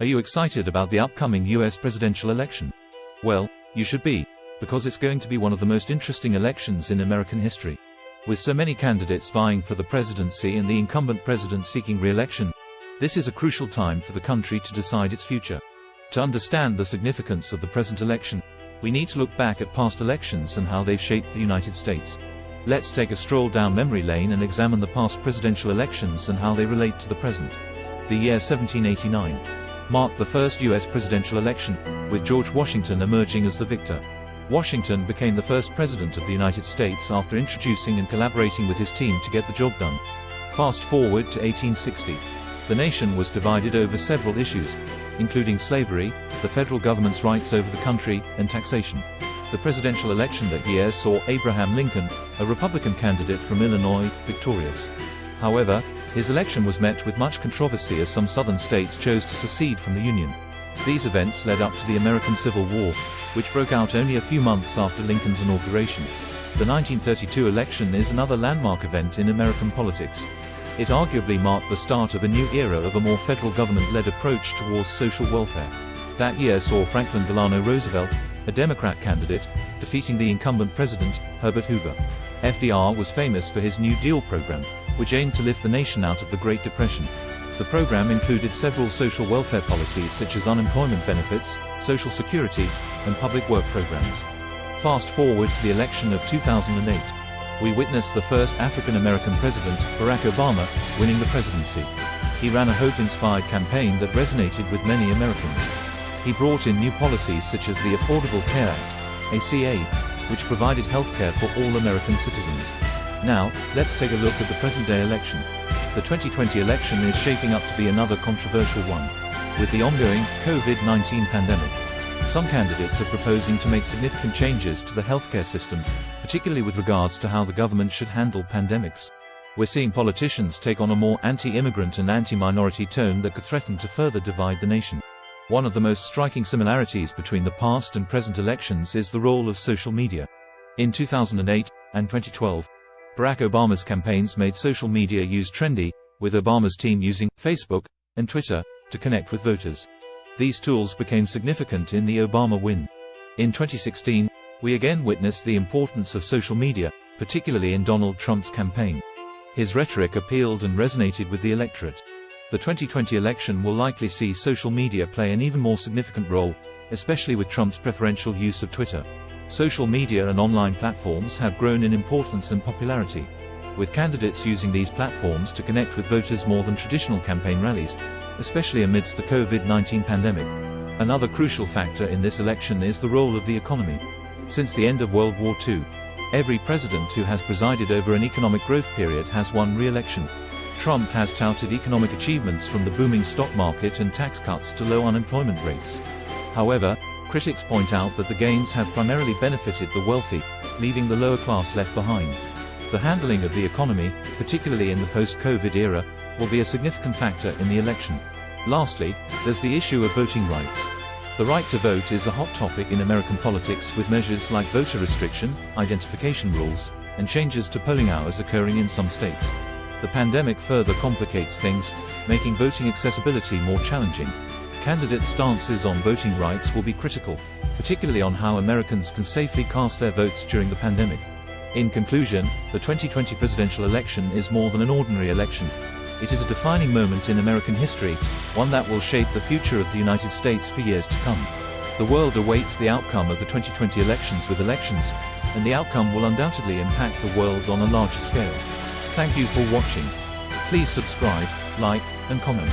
Are you excited about the upcoming US presidential election? Well, you should be, because it's going to be one of the most interesting elections in American history. With so many candidates vying for the presidency and the incumbent president seeking re-election, this is a crucial time for the country to decide its future. To understand the significance of the present election, we need to look back at past elections and how they've shaped the United States. Let's take a stroll down memory lane and examine the past presidential elections and how they relate to the present. The year 1789 marked the first U.S. presidential election, with George Washington emerging as the victor. Washington became the first president of the United States after introducing and collaborating with his team to get the job done. Fast forward to 1860. The nation was divided over several issues, including slavery, the federal government's rights over the country, and taxation. The presidential election that year saw Abraham Lincoln, a Republican candidate from Illinois, victorious. However, his election was met with much controversy as some southern states chose to secede from the Union. These events led up to the American Civil War, which broke out only a few months after Lincoln's inauguration. The 1932 election is another landmark event in American politics. It arguably marked the start of a new era of a more federal government-led approach towards social welfare. That year saw Franklin Delano Roosevelt, a Democrat candidate, defeating the incumbent president, Herbert Hoover. FDR was famous for his New Deal program, which aimed to lift the nation out of the Great Depression. The program included several social welfare policies such as unemployment benefits, Social Security, and public work programs. Fast forward to the election of 2008. We witnessed the first African-American president, Barack Obama, winning the presidency. He ran a hope-inspired campaign that resonated with many Americans. He brought in new policies such as the Affordable Care Act, ACA, which provided health care for all American citizens. Now, let's take a look at the present-day election. The 2020 election is shaping up to be another controversial one. With the ongoing COVID-19 pandemic, some candidates are proposing to make significant changes to the healthcare system, particularly with regards to how the government should handle pandemics. We're seeing politicians take on a more anti-immigrant and anti-minority tone that could threaten to further divide the nation. One of the most striking similarities between the past and present elections is the role of social media. In 2008 and 2012, Barack Obama's campaigns made social media use trendy, with Obama's team using Facebook and Twitter to connect with voters. These tools became significant in the Obama win. In 2016, we again witnessed the importance of social media, particularly in Donald Trump's campaign. His rhetoric appealed and resonated with the electorate. The 2020 election will likely see social media play an even more significant role, especially with Trump's preferential use of Twitter. Social media and online platforms have grown in importance and popularity, with candidates using these platforms to connect with voters more than traditional campaign rallies, especially amidst the COVID-19 pandemic. Another crucial factor in this election is the role of the economy. Since the end of World War II, every president who has presided over an economic growth period has won re-election. Trump has touted economic achievements from the booming stock market and tax cuts to low unemployment rates. However, critics point out that the gains have primarily benefited the wealthy, leaving the lower class left behind. The handling of the economy, particularly in the post-COVID era, will be a significant factor in the election. Lastly, there's the issue of voting rights. The right to vote is a hot topic in American politics, with measures like voter restriction, identification rules, and changes to polling hours occurring in some states. The pandemic further complicates things, making voting accessibility more challenging. Candidates' stances on voting rights will be critical, particularly on how Americans can safely cast their votes during the pandemic. In conclusion, the 2020 presidential election is more than an ordinary election. It is a defining moment in American history, one that will shape the future of the United States for years to come. The world awaits the outcome of the 2020 elections with elections, and the outcome will undoubtedly impact the world on a larger scale. Thank you for watching. Please subscribe, like, and comment.